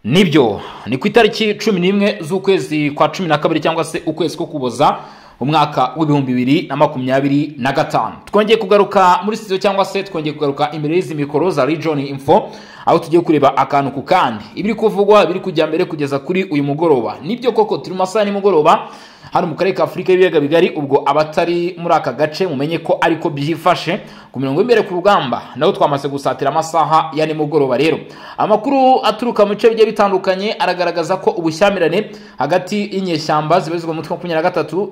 Nibyo ni ku itariki 11 z'ukwezi kwa 12 cyangwa se ukwezi ko kuboza umwaka w'2025 twongeye kugaruka muri studio cyangwa se twongeye kugaruka imbere y'izi mikoro za Region Info aho tugiye kureba akantu ku kandi ibiri kuvugwa biri kujya mbere kugeza kuri uyu mugoroba. Nibyo koko turi masaha ni mugoroba hano mu karere ka Afrika y'ibiyaga bigari, ubwo abatari muri aka gace mumenye ko ariko byifashe ku mirongo imbere ku rugamba naho twamaze gusatira amasaha ya ni mugoroba. Rero amakuru aturuka mu bice bigiye bitandukanye aragaragaza ko ubushyamirane hagati y'inyeshyamba zibezwa mu mutwe 23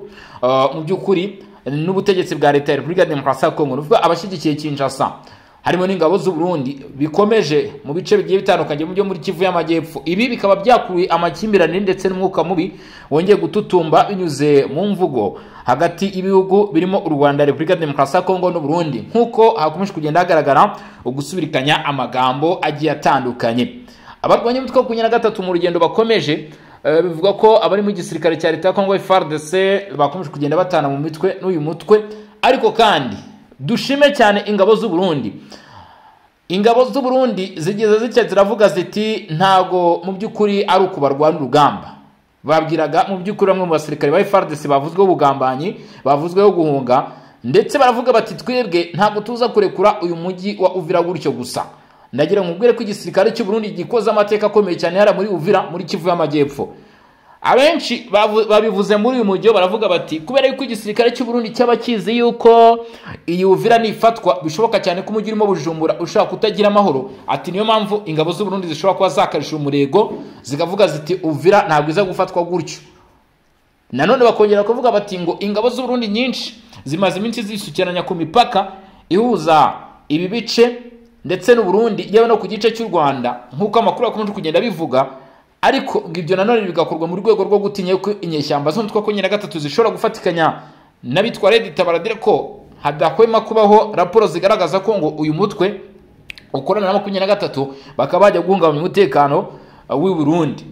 mu by'ukuri n'ubutegetsi bwa leta ya Repubulika Demokarasi ya Kongo n'uvuga abashyigikiye Kinshasa harimo n'ingabo z'u Burundi bikomeje mu bice bigiye bitandukanye byo muri Kivu y'Amajyepfo. Ibi bikaba byakuye amakimbirane ndetse n'umwuka mubi wongeye gututumba binyuze mu mvugo hagati y'ibihugu birimo u Rwanda, Repubulika Demokarasi ya Kongo n'u Burundi, nkuko hakomeje kugenda hagaragara ugusubirikanya amagambo agiye atandukanye. Abarwanya umutwe wa 23 mu rugendo bakomeje bivuga ko abari mu gisirikare cya leta ya Kongo FARDC bakomeje kugenda batana mu mitwe n'uyu mutwe. Ariko kandi dushime cyane ingabo z'u Burundi. Ingabo z'u Burundi zigeze zicye ziravuga ziti ntago mu by'ukuri ari ukubarwana urugamba. Babwiraga mu by'ukuri bamwe mu basirikare ba FARDC bavuzweho ubugambanyi, bavuzweho guhunga, ndetse baravuga bati twebwe ntago tuza kurekura uyu mujyi wa Uvira gutyo gusa. Ndagira nkubwire ko igisirikare cy'u Burundi gikoze amateka akomeye cyane hara muri Uvira muri Kivu y'Amajyepfo. Abenshi babivuze muri uyu mujyo baravuga bati kubera yuko igisirikare cy'u Burundi cyaba kizi yuko iyi Uvira nifatwa bishoboka cyane ko umujyi urimo Bujumbura ushaka kutagira amahoro, ati niyo mpamvu ingabo z'u Burundi zishobora kuba zakarisha umurego zikavuga ziti Uvira ntabwo iza gufatwa gutyo. Nanone bakongera kuvuga bati ngo ingabo z'u Burundi nyinshi zimaze iminsi zisukiranya ku mipaka ihuza ibi bice ndetse n'u Burundi yewe no ku gice cy'u Rwanda nkuko amakuru akomeje kugenda bivuga. Ariko ngibyo nanone bigakorwa mu rwego rwo gutinya ko inyeshyamba z'umutwe wa 23 zishobora gufatikanya n'abitwa Red Tabara, dire ko hadakwema kubaho raporo zigaragaza ko ngo uyu mutwe ukorana na 23 bakaba bajya guhungabanya umutekano w'u Burundi.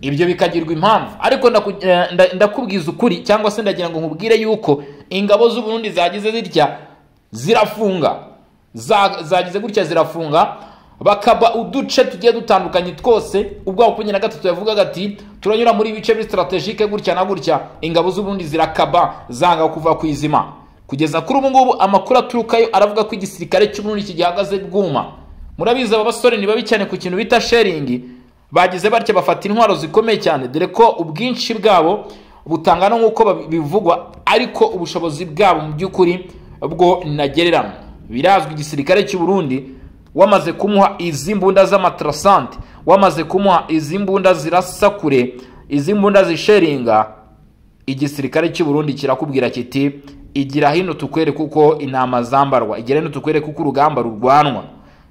Ibyo bikagirwa impamvu, ariko ndakubwiza ukuri cyangwa se ndagira ngo nkubwire yuko ingabo z'u Burundi zagize zitya zirafunga zagize gutya zirafunga bakaba uduce tugiye dutandukanye twose. Ubwo 23 yavugaga ati turanyura muri bice bi strategique gutya na gutya, ingabo z'u Burundi zirakaba zanga kuva ku izima. Kugeza kuri ubu ngubu amakuru aturukayo aravuga ko igisirikare cy'u Burundi kigihagaze bwuma. Murabiza aba basore ni babi cyane ku kintu bita sharing, bagize batya bafata intwaro zikomeye cyane, dore ko ubwinshi bwabo butangana nk'uko bivugwa, ariko ubushobozi bwabo mu by'ukuri bwo nagererana. Birazwi igisirikare cy'u Burundi wamaze kumuha izi mbunda z'amatrasante, wamaze kumuha izi mbunda zirasa kure, izi mbunda zisheringa, igisirikare cy'u Burundi kirakubwira kiti igira hino tukwere kuko inama zambarwa, igira hino tukwere kuko urugamba rurwanwa.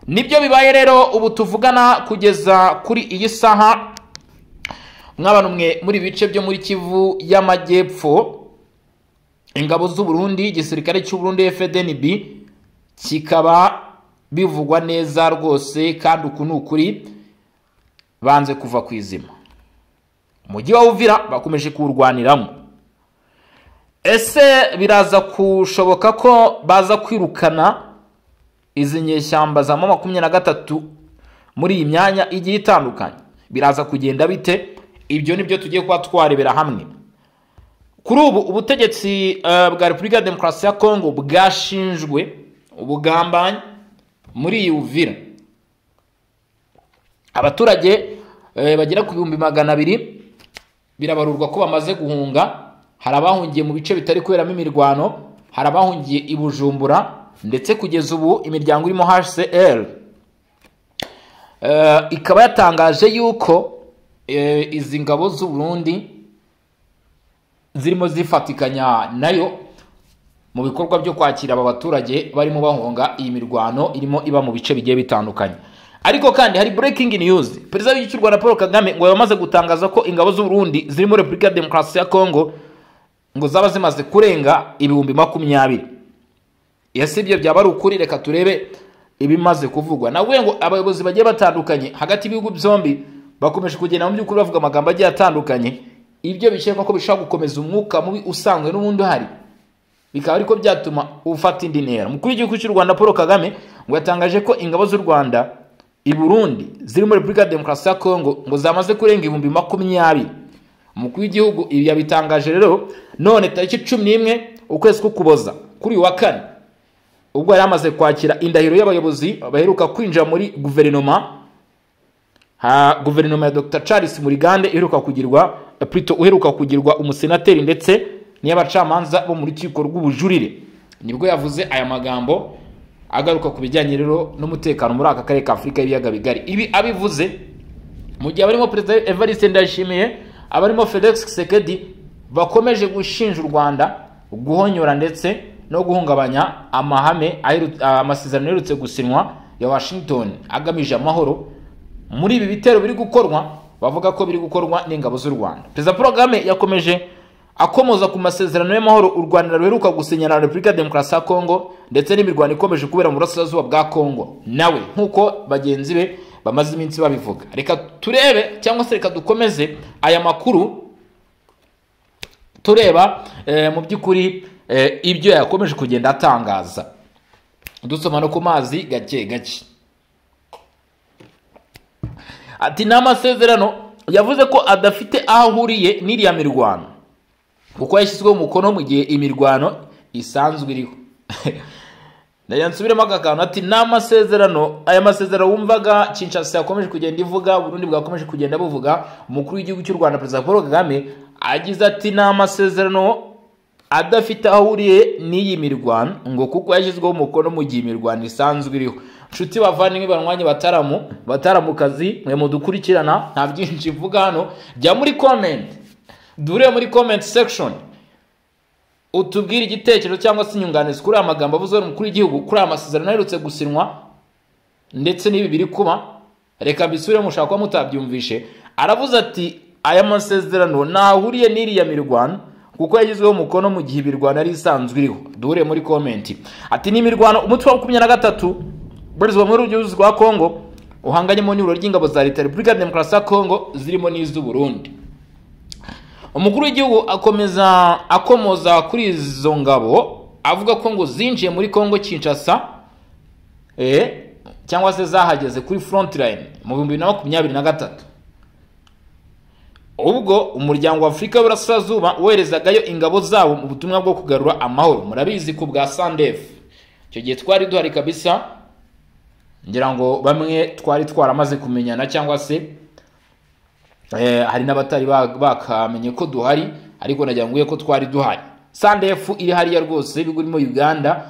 Nibyo bibaye rero ubu tuvugana kugeza kuri iyi saha mw'abantu mwe muri bice byo muri Kivu y'Amajyepfo. Ingabo z'u Burundi, igisirikare cy'u Burundi FDNB kikaba bivugwa neza rwose kandi uku n'ukuri banze kuva ku izima. Umujyi wa Uvira bakomeje kuwurwaniramo. Ese biraza kushoboka ko baza kwirukana izi nyeshyamba za 23 muri iyi myanya igiye itandukanye? Biraza kugenda bite? Ibyo nibyo tugiye kuba twarebera hamwe. Kuri ubu ubutegetsi bwa Repubulika Demokarasi ya Kongo bwashinjwe ubugambanyi muri Uvira. Abaturage bagera ku 200,000 birabarurwa ko bamaze guhunga. Hari abahungiye mu bice bitari kweramo imirwano, hari abahungiye i Bujumbura, ndetse kugeza ubu imiryango irimo HCR ikaba yatangaje yuko izi ngabo z'u Burundi zirimo zifatikanya nayo mu bikorwa byo kwakira aba baturage barimo bahunga iyi mirwano irimo iba mu bice bigiye bitandukanye. Ariko kandi hari breaking news. Perezida w'igihugu cy'u Rwanda Paul Kagame ngo yamaze gutangaza ko ingabo z'u Burundi ziri muri Repubulika Demokarasi ya Kongo ngo zaba zimaze kurenga 20,000. Yasibye byaba ari ukuri, reka turebe ibimaze kuvugwa. Nawe ngo abayobozi bagiye batandukanye hagati y'ibihugu byombi bakomeje kugenda mu by'ukuri bavuga amagambo agiye atandukanye. Ibyo bishaka ko bishaka gukomeza umwuka mubi usanzwe n'ubundi hari, bikaba ariko byatuma ufata indi ntera. Mukuru w'igihugu cy'u Rwanda Paul Kagame ngo yatangaje ko ingabo z'u Rwanda i Burundi ziri muri Repubulika ya Demokarasi ya Kongo ngo zamaze kurenga 20,000. Umukuru w'igihugu ibi yabitangaje rero none tariki 11 ukwezi k'Ukuboza kuri wa kane, ubwo yari amaze kwakira indahiro y'abayobozi baheruka kwinjira muri guverinoma ya Dr. Charles Murigande uheruka kugirwa umusenateri ndetse n'abacamanza bo muri rukiko rw'ubujurire. Nibwo yavuze aya magambo agaruka ku bijyanye rero n'umutekano muri aka karere ka Afurika y'ibiyaga bigari. Ibi abivuze mu gihe abarimo Perezida Evariste Ndayishimiye, abarimo Felix Tshisekedi bakomeje gushinja u Rwanda guhonyora ndetse no guhungabanya amasezerano yerutse gusinywa ya Washington agamije amahoro. Muri ibi bitero biri gukorwa, bavuga ko biri gukorwa n'ingabo z'u Rwanda. Perezida Paul Kagame yakomeje akomoza ku masezerano y'amahoro u Rwanda ruheruka gusinyana na Repubulika ya Demokarasi ya Kongo ndetse n'imirwano ikomeje kubera mu burasirazuba bwa Kongo, nawe nk'uko bagenzi be bamaze iminsi babivuga. Reka turebe cyangwa se reka dukomeze aya makuru tureba mu by'ukuri ibyo yakomeje kugenda atangaza, dusoma no ku mazi gake gake. Ati n'amasezerano yavuze ko adafite aho ahuriye n'iriya mirwano kuko yashyizweho umukono mu gihe imirwano isanzwe iriho. Ndayansubiremo akakantu ati n'amasezerano, aya masezerano wumvaga Kinshasa yakomeje kugenda ivuga, Burundi bwakomeje kugenda buvuga, umukuru w'igihugu cy'u Rwanda Perezida Paul Kagame agize ati n'amasezerano adafite aho ahuriye n'iyi mirwano ngo kuko yashyizweho umukono mu gihe imirwano isanzwe iriho. Nshuti bavandimwe banywanye bataramukazi mwe mudukurikirana, nta byinshi mvuga hano, jya muri comment, dure muri comment section utubwire igitekerezo cyangwa se inyunganizi kuri aya magambo avuzwe n'umukuru w'igihugu kuri aya masezerano aherutse gusinywa ndetse n'ibi biri kuba. Reka mbisubire mushaka kuba mutabyumvishe. Aravuze ati aya masezerano ntahuriye n'iriya mirwano kuko yagizweho umukono mu gihe imirwano ari isanzwe iriho. Dure muri comment. Ati n'imirwano umutwe wa 23 barizwa muri urugihugu rwa Kongo uhanganyemo n'ibiro ry'ingabo za leta Repubulika ya Demokarasi ya Kongo zirimo n'iz'u Burundi. Umukuru w'igihugu akomoza kuri izo ngabo avuga ko ngo zinjiye muri Kongo Kinshasa cyangwa se zahageze kuri front line mu 2023, ubwo umuryango wa Afurika y'Uburasirazuba woherezagayo ingabo zabo mu butumwa bwo kugarura amahoro. Murabizi ko bwa SANDF icyo gihe twari duhari kabisa, ngira ngo bamwe twari twaramaze kumenyana cyangwa se hari n'abatari bakamenye ko duhari, ariko nagira ngo ko twari duhari. SANDF iri hariya rwose, ibihugu birimo Uganda,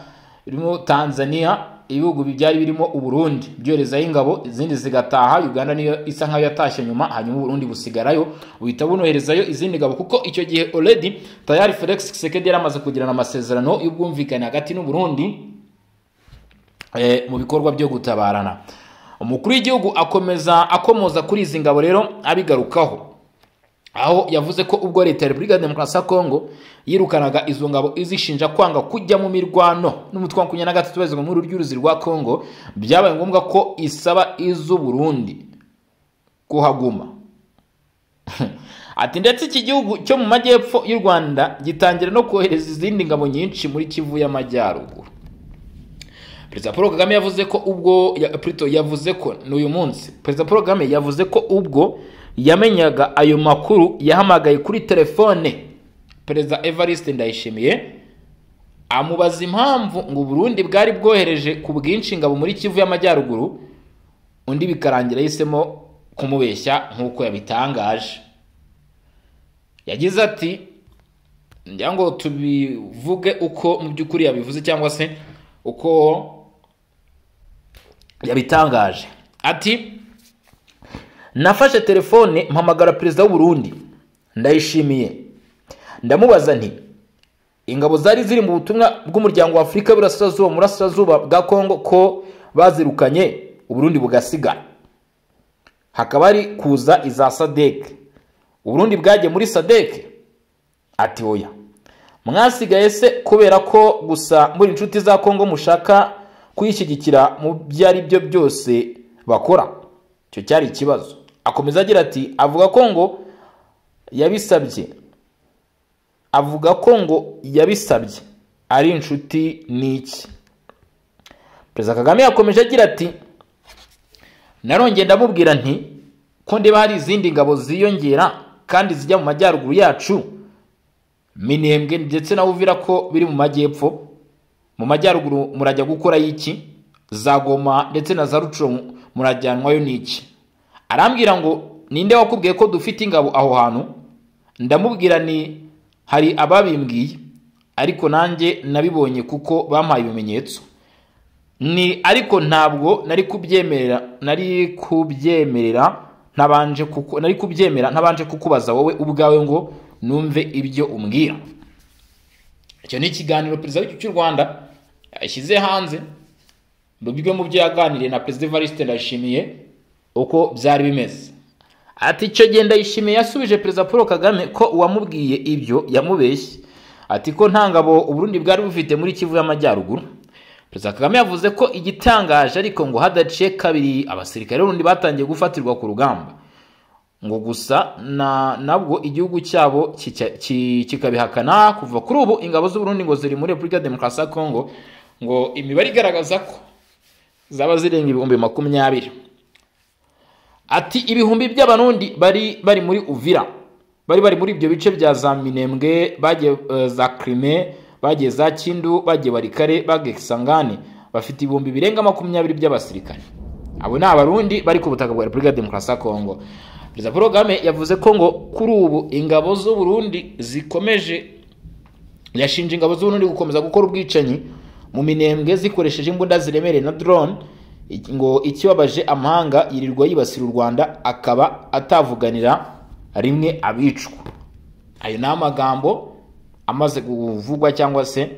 birimo Tanzania, ibihugu byari birimo Uburundi byoherezayo ingabo, izindi zigataha. Uganda niyo isa nkayo yatashye nyuma, hanyuma Uburundi busigarayo buhita bunoherezayo izindi ngabo kuko icyo gihe already tayari Felix Tshisekedi yaramaze kugirana amasezerano y'ubwumvikane hagati n'u Burundi mu bikorwa byo gutabarana. Umukuru w'igihugu akomoza kuri izi ngabo rero abigarukaho, aho yavuze ko ubwo leta ya Repubulika ya Demokarasi ya Kongo yirukanaga izo ngabo izishinja kwanga kujya mu mirwano n'umutwe wa 23 bazwa muri urw'uruzi rwa Kongo, byabaye ngombwa ko isaba iz'u Burundi kuhaguma. Ati ndetse iki gihugu cyo mu majyepfo y'u Rwanda gitangira no kohereza izindi ngabo nyinshi muri Kivu y'Amajyaruguru. Perezida Paul Kagame yavuze ko n'uyu munsi Perezida Paul Kagame yavuze ko ubwo yamenyaga ayo makuru yahamagaye kuri telefone Perezida Evariste Ndayishimiye amubaza impamvu ngo Burundi bwari bwohereje ku bwinshi ngabo muri Kivu y'Amajyaruguru, undi bikarangira yisemo kumubeshya nk'uko yabitangaje. Yagize ati ngira ngo tubivuge uko mu by'ukuri yabivuze cyangwa se uko yabitangaje. Ati nafashe telefone mpamagara Perezida w'u Burundi Ndayishimiye ndamubaza nti ingabo zari ziri mu butumwa bw'umuryango wa Afurika y'Uburasirazuba mu burasirazuba bwa Kongo ko bazirukanye Uburundi bugasigara, hakaba ari kuza iza SADC, Uburundi bwaje muri SADC. Ati oya, mwasigaye se kubera ko gusa muri inshuti za Kongo mushaka kuyishyigikira mu byari byo byose bakora? Cyo cyari ikibazo. Akomeza agira ati avuga ko ngo yabisabye ari inshuti n'iki. Perezida Kagame yakomeje agira ati narongeye ndamubwira nti ko ndeba hari izindi ngabo ziyongera kandi zijya mu majyaruguru yacu Minembwe ndetse na Uvira ko biri mu majyepfo, mu majyaruguru murajya gukora iki? Za Goma ndetse na za Rucuro murajyanwayo niki? Arambwira ngo ninde wakubwiye ko dufite ingabo aho hantu? Ndamubwira ni hari ababimbwiye ariko nanjye nabibonye kuko bampaye ibimenyetso. Ni ariko ntabwo nari kubyemerera ntabanje kukubaza wowe ubwawe ngo numve ibyo umbwira. Icyo ni ikiganiro perezida w'igihugu cy'u Rwanda yashyize hanze bimwe mu byo yaganiriye na Perezida Evariste Ndayishimiye uko byari bimeze. Ati icyo gihe Ndayishimiye yasubije Perezida Paul Kagame ko uwamubwiye ibyo yamubeshye. Ati ko nta ngabo Uburundi bwari bufite muri Kivu y'Amajyaruguru. Perezida Kagame yavuze ko igitangaje ariko ngo hadaciye kabiri abasirikare b'Uburundi batangiye gufatirwa ku rugamba, ngo gusa nabwo igihugu cyabo kikabihakana. Kuva kuri ubu ingabo z'Uburundi ngo ziri muri Repubulika ya Demokarasi ya Kongo, ngo imibare igaragaza ko zaba zirenga ibihumbi 20. Ati ibihumbi by'Abarundi bari muri Uvira, bari muri ibyo bice bya za Minembwe, bagiye za Crimée, bagiye za Kindu, bagiye Barikare, bagiye Kisangani, bafite ibihumbi birenga 20 by'abasirikare. Abo ni Abarundi bari ku butaka bwa Repubulika ya Demokarasi ya Kongo. Perezida Paul Kagame yavuze ko ngo kuri ubu ingabo z'u Burundi yashinje ingabo z'u Burundi gukomeza gukora ubwicanyi mu Minembwe zikoresheje imbunda ziremereye na drone, ngo ikibabaje amahanga yirirwa yibasira u Rwanda akaba atavuganira rimwe abicwa. Ayo ni amagambo amaze kuvugwa cyangwa se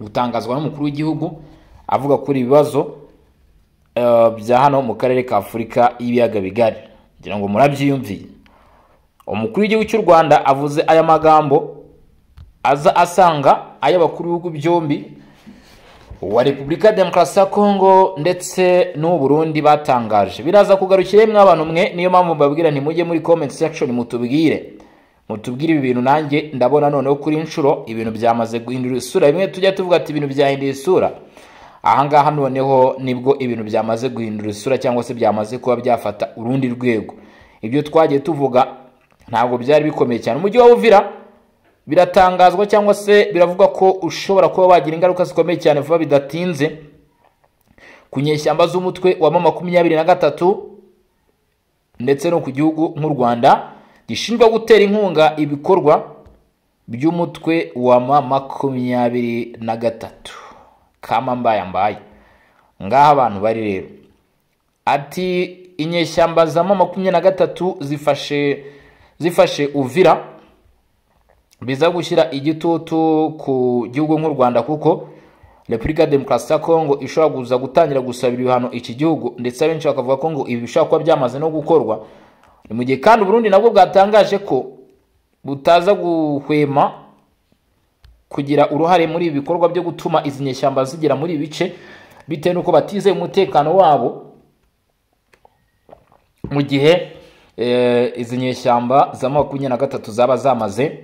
gutangazwa n'umukuru w'igihugu avuga kuri ibibazo bya hano mu karere ka Afurika y'ibiyaga bigari. Ngira ngo murabyiyumviye. Umukuru w'igihugu cy'u Rwanda avuze aya magambo aza asanga ay'abakuru b'ibihugu byombi wa Repubulika ya Demokarasi ya Kongo ndetse n'u Burundi batangaje. Biraza kugarukira mwe abantu mwe, niyo mpamvu mbabwira nti mujye muri comment section mutubwire ibi bintu nanjye ndabona noneho kuri inshuro ibintu byamaze guhindura isura. Bimwe tujya tuvuga ati ibintu byahinduye isura, ahangaha noneho nibwo ibintu byamaze guhindura isura cyangwa se byamaze kuba byafata urundi rwego. Ibyo twagiye tuvuga ntabwo byari bikomeye cyane. Umujyi wa Uvira biratangazwa cyangwa se biravugwa ko ushobora kuba wagira ingaruka zikomeye cyane vuba bidatinze ku nyeshyamba z'umutwe wa 23 ndetse no ku gihugu nk'u Rwanda gishinjwa gutera inkunga ibikorwa by'umutwe wa 23 kama mbaye ngaha abantu bari rero. Ati inyeshyamba za 23 zifashe Uvira biza gushyira igitutu ku gihugu nk'u Rwanda kuko Repubulika ya Demokarasi ya Kongo ishobora kuza gutangira gusabira ibihano iki gihugu, ndetse abenshi bakavuga ko ngo ibi bishobora kuba byamaze no gukorwa. Ni mu gihe kandi Burundi nabwo bwatangaje ko butaza guhwema kugira uruhare muri ibi bikorwa byo gutuma izi nyeshyamba zigera muri ibi bice bitewe nuko batizeye umutekano wabo, mu gihe izi nyeshyamba za 23 zaba zamaze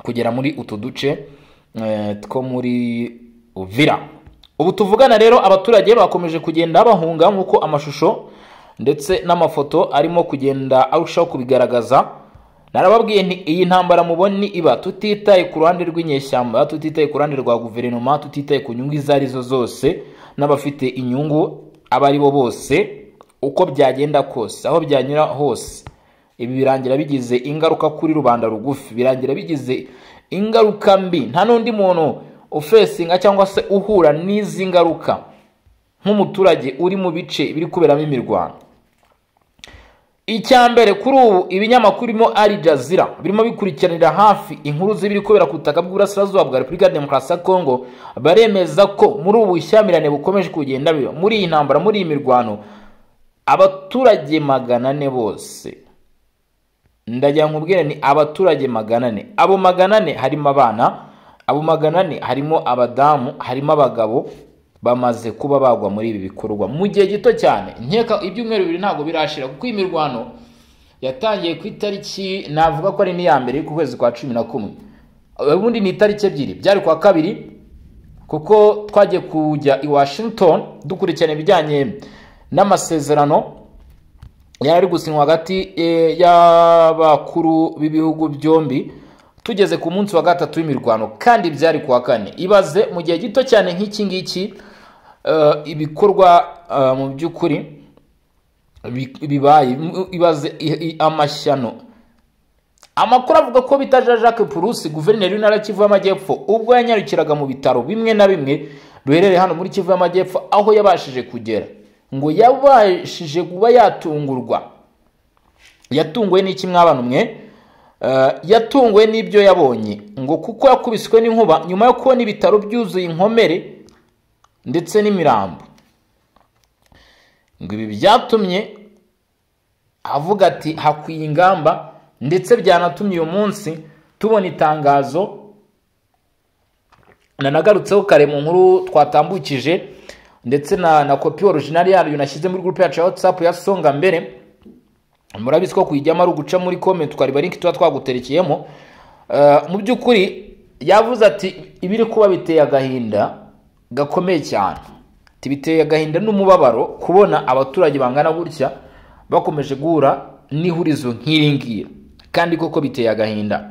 kugera muri utu duce two muri Uvira. Ubu tuvugana rero abaturage bakomeje kugenda bahunga nkuko amashusho ndetse n'amafoto arimo kugenda arushaho kubigaragaza. Narababwiye nti iyi ntambara muboni iba tutitaye ku ruhande rw'inyeshyamba, tutitaye ku ruhande rwa guverinoma, tutitaye ku nyungu izarizo zose n'abafite inyungu abari bo bose, uko byagenda kose, aho byanyura hose, ibi birangira bigize ingaruka kuri rubanda rugufi, birangira bigize ingaruka mbi. Nta n'undi muntu ufesinga cyangwa se uhura n'izi ngaruka nk'umuturage uri mu bice biri kuberamo imirwano. Icyambere kuri ubu ibinyamakuru birimo Al Jazeera birimo bikurikiranira hafi inkuru zibiri kubera ku butaka bw'Uburasirazuba bwa Repubulika ya Demokarasi ya Kongo, baremeza ko muri ubu ishyamirane bukomeje kugenda biba muri iyi ntambara, muri iyi mirwano, abaturage 400 bose, ndajya nkubwira ni abaturage 400, abo 400 harimo abana, abo 400 harimo abadamu, harimo abagabo, bamaze kuba bagwa muri ibi bikorwa mu gihe gito cyane. Nkeka ibyumweru bibiri ntago birashira kuko imirwano yatangiye ku itariki navuga ko ari ni ya mbere ku kwezi kwa 11, ubundi ni itariki ebyiri, byari kwa kabiri kuko twagiye kujya i Washington dukurikirana ibijyanye n'amasezerano yari gusinywa hagati y'abakuru b'ibihugu byombi tugeze ku munsi wa gatatu w'imirwano, kandi byari kuwa kane. Ibaze mu gihe gito cyane nk'iki ngiki ibikorwa mu by'ukuri bibaye, ibaze amashyano. Amakuru avuga ko bitaje Jacques Purusi, guverineri w'intara Kivu y'Amajyepfo, ubwo yanyarukiraga mu bitaro bimwe na bimwe ruherereye hano muri Kivu y'Amajyepfo, aho yabashije kugera, ngo yabashije kuba yatungurwa. Yatunguwe n'iki mwabana mwe? Yatunguwe n'ibyo yabonye, ngo kuko yakubiswe n'inkuba nyuma yo kubona ibitaro byuzuye inkomere ndetse n'imirambo. Ngo ibi byatumye avuga ati hakwiye ingamba, ndetse byanatumye uyu munsi tubona itangazo nanagarutseho kare mu nkuru twatambukije, ndetse na kopi original yayo nashyize muri groupe yacu ya WhatsApp ya Songa Mbere. Murabizi ko kuyijyamo ari uguca muri comment twariba link tuba twaguterekeyemo. Mu by'ukuri yavuze ati ibiri kuba biteye agahinda gakomeye cyane, biteye agahinda n'umubabaro kubona abaturage bangana gutya bakomeje guhura n'ihurizo nk'iringira, kandi koko biteye agahinda.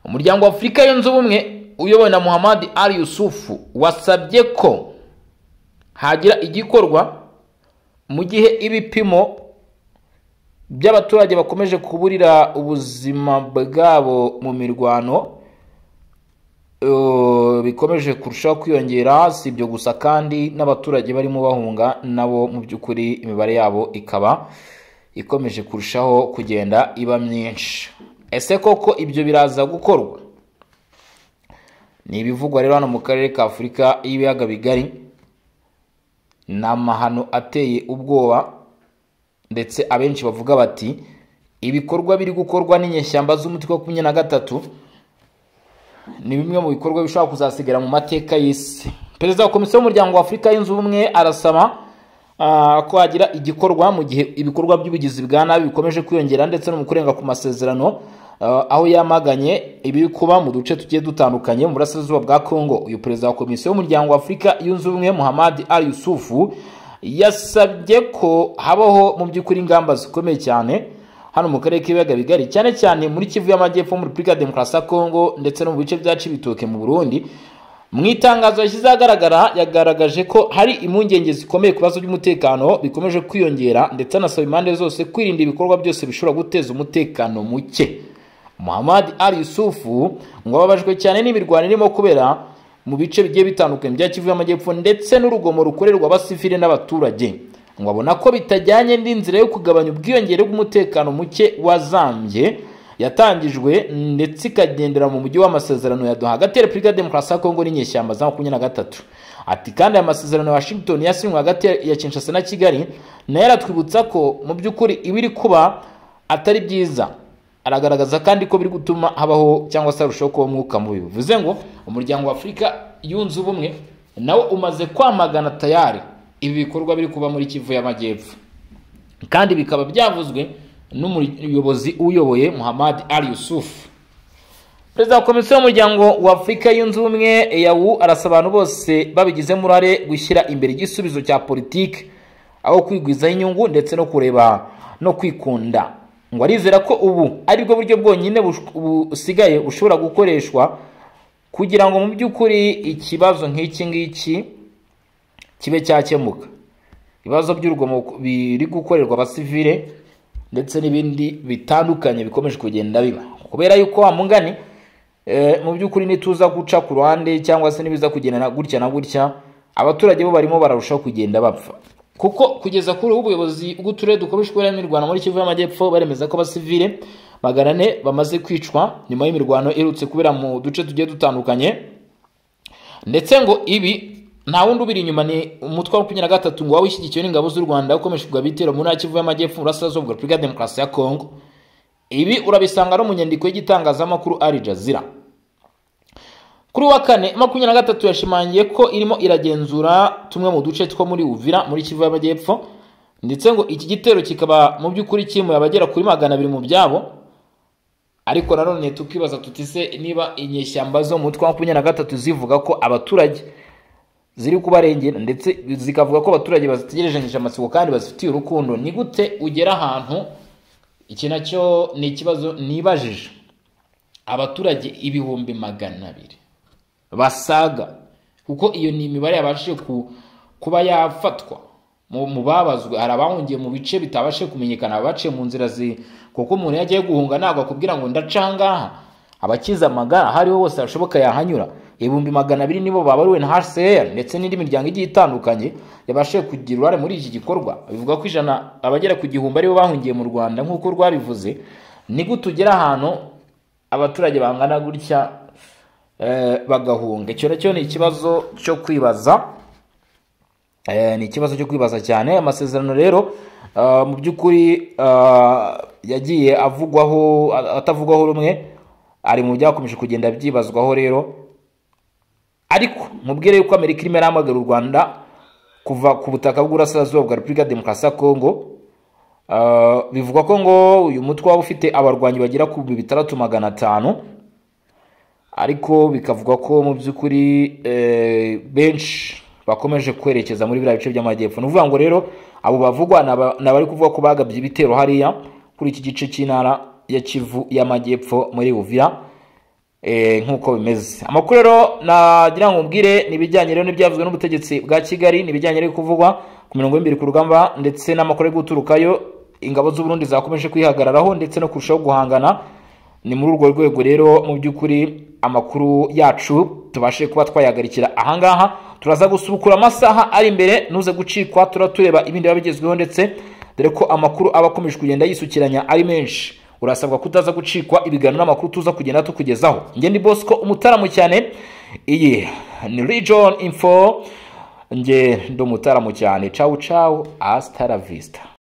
Umuryango wa Afurika yunze ubumwe uyobowe na Muhammad Ali Yusuf wasabye ko hagira igikorwa mu gihe ibipimo by'abaturage bakomeje kuburira ubuzima bwabo mu mirwano bikomeje kurushaho kwiyongera. Si ibyo gusa kandi n'abaturage barimo bahunga nabo mu by'ukuri imibare yabo ikaba ikomeje kurushaho kugenda iba myinshi. Ese koko ibyo biraza gukorwa? Ni ibivugwa rero hano mu karere ka Afurika y'ibiyaga bigari. Ni amahano ateye ubwoba, ndetse abenshi bavuga bati ibikorwa biri gukorwa n'inyeshyamba z'umutwe wa 23 ni bimwe mu bikorwa bishobora kuzasigara mu mateka y'isi. Perezida wa Komisiyo y'Umuryango wa Afurika yunze ubumwe arasaba ko hagira igikorwa mu gihe ibikorwa by'ubugizi bwa nabi bikomeje kwiyongera, ndetse no mu kurenga ku masezerano, aho yamaganye ibiri kuba mu duce tugiye dutandukanye mu burasirazuba bwa Kongo. Uyu perezida wa Komisiyo y'Umuryango wa Afurika yunze ubumwe Muhammad Ali Yusuf yasabye ko habaho mu by'ukuri ingamba zikomeye cyane hano mu karere k'ibiyaga bigari, cyane cyane muri Kivu y'Amajyepfo, muri Repubulika ya Demokarasi ya Kongo, ndetse no mu bice bya Cibitoke mu Burundi. Mu itangazo yashyize ahagaragara yagaragaje ko hari impungenge zikomeye ku bibazo by'umutekano bikomeje kwiyongera, ndetse anasaba impande zose kwirinda ibikorwa byose bishobora guteza umutekano muke. Muhammad Ali Yusuf ngo ababajwe cyane n'imirwano irimo kubera mu bice bigiye bitandukanye bya Kivu y'Amajyepfo, ndetse n'urugomo rukorerwa abasivile n'abaturage. Ngo abona ko bitajyanye n'inzira yo kugabanya ubwiyongere bw'umutekano muke wazambye yatangijwe, ndetse ikagendera mu mujyi w'amasezerano ya Doha hagati ya Repubulika ya Demokarasi ya Kongo n'inyeshyamba za 23. Ati kandi aya masezerano ya Washington yasinywe hagati ya Kinshasa na Kigali nayo aratwibutsa ko mu by'ukuri ibiri kuba atari byiza. Aragaragaza kandi ko biri gutuma habaho cyangwa se arushaho kuba umwuka mubi. Bivuze ngo umuryango wa Afurika yunze ubumwe nawo umaze kwamagana tayari ibi bikorwa biri kuba muri Kivu y'Amajyepfo, kandi bikaba byavuzwe n'umuyobozi uyoboye Muhammad Ali Yusuf. Perezida wa Komisiyo y'Umuryango wa Afurika yunze ubumwe EAU arasaba abantu bose babigizemo uruhare gushyira imbere igisubizo cya politiki aho kwigwizaho inyungu ndetse no kureba no kwikunda. Ngo arizera ko ubu ari bwo buryo bwonyine busigaye bushobora gukoreshwa kugira ngo mu by'ukuri ikibazo nk'iki ngiki kibe cyakemuka. Ibibazo by'urugomo biri gukorerwa abasivile ndetse n'ibindi bitandukanye bikomeje kugenda biba, kubera yuko wa mungani mu by'ukuri nituza guca ku ruhande cyangwa se nibiza kugendana gutya na gutya, abaturage bo barimo bararushaho kugenda bapfa. Kuko kugeza kuri ubuyobozi bw'uturere dukoreshwa n'imirwano muri Kivu y'Amajyepfo baremeza ko abasivile 400 bamaze kwicwa nyuma y'imirwano irutse kubera mu duce tugiye dutandukanye, ndetse ngo ibi nta wundi ubiri inyuma ni umutwe wa 23 ngo wishyigikiwe n'ingabo z'u Rwanda ukomeje kugaba ibitero muri Kivu y'Amajyepfo burasirazuba bwa Repubulika ya Demokarasi ya Kongo. Ibi urabisanga no mu nyandiko y'igitangazamakuru Al Jazeera. Kuri wa kane 23 yashimangiye ko irimo iragenzura tumwe mu duce two muri Uvira muri Kivu y'Amajyepfo, ndetse ngo iki gitero kikaba mu by'ukuri kimuye abagera kuri 200 mu byabo. Ariko nanone tukibaza tutise niba inyeshyamba zo mu mutwe wa 23 zivuga ko abaturage ziri kubarengera ndetse zikavuga ko abaturage bazitegereje amatsiko kandi bazifitiye urukundo. Ni gute ugera ahantu, iki nacyo ni ikibazo nibajije, abaturage ibihumbi 200 basaga, kuko iyo ni imibare yabashije kuba yafatwa mu babazwe. Hari abahungiye mu bice bitabashe kumenyekana, baciye mu nzira kuko umuntu yagiye guhunga ntabwo akubwira ngo ndacangaha, abakiza amagara hariho hose hashoboka yahanyura. 200 nibo babariwe na HCR ndetse n'indi miryango igiye itandukanye yabashe kugira uruhare muri iki gikorwa. Bivuga ko 100 abagera ku 1000 aribo bahungiye mu Rwanda nk'uko rwabivuze. Ni gute ugera ahantu abaturage bangana gutya bagahunga? Icyo nacyo ni ikibazo cyo kwibaza, ni ikibazo cyo kwibaza cyane. Amasezerano rero mu by'ukuri yagiye avugwaho atavugwaho rumwe, ari mu byakomeje kugenda byibazwaho rero. Ariko mubwire yuko Amerika irimo iramagara u Rwanda kuva ku butaka bw'Uburasirazuba bwa Repubulika Demokarasi ya Kongo. Bivugwa ko ngo uyu mutwe waba ufite abarwanyi bagera ku 6500, ariko bikavuga ko mu by'ukuri benshi bakomeje kwerekeza muri biriya bice by'amajyepfo. Nuvuga ngo rero abo bavugwa nabari kuvuga ko bagabye ibitero hariya kuri iki gice cy'intara ya Kivu y'amajyepfo muri Uvira. Nkuko bimeze amakuru rero nagira ngo mbwire nibijyanye rero n'ibyavuzwe n'ubutegetsi bwa Kigali, nibijyanye rero kuvugwa ku mirongo y'imbere ku rugamba ndetse n'amakuru yo guturukayo. Ingabo z'u Burundi zakomeje kwihagararaho ndetse no kurushaho guhangana. Ni muri urwo rwego rero mu by'ukuri amakuru yacu tubashe kuba twayagarikira ahangaha. Turaza gusubukura amasaha ari imbere, nuze gucikwa turatureba ibindi babigezweho, ndetse dore ko amakuru abakomeje kugenda yisukiranya ari menshi. Urasabwa kutaza gucikwa ibiganiro n'amakuru tuza kugenda tukugezaho. Nge ndi Bosco umutaramu cyane, iyi ni Region Info, nge ndi umutaramu cyane. Ciao ciao, hasta la vista.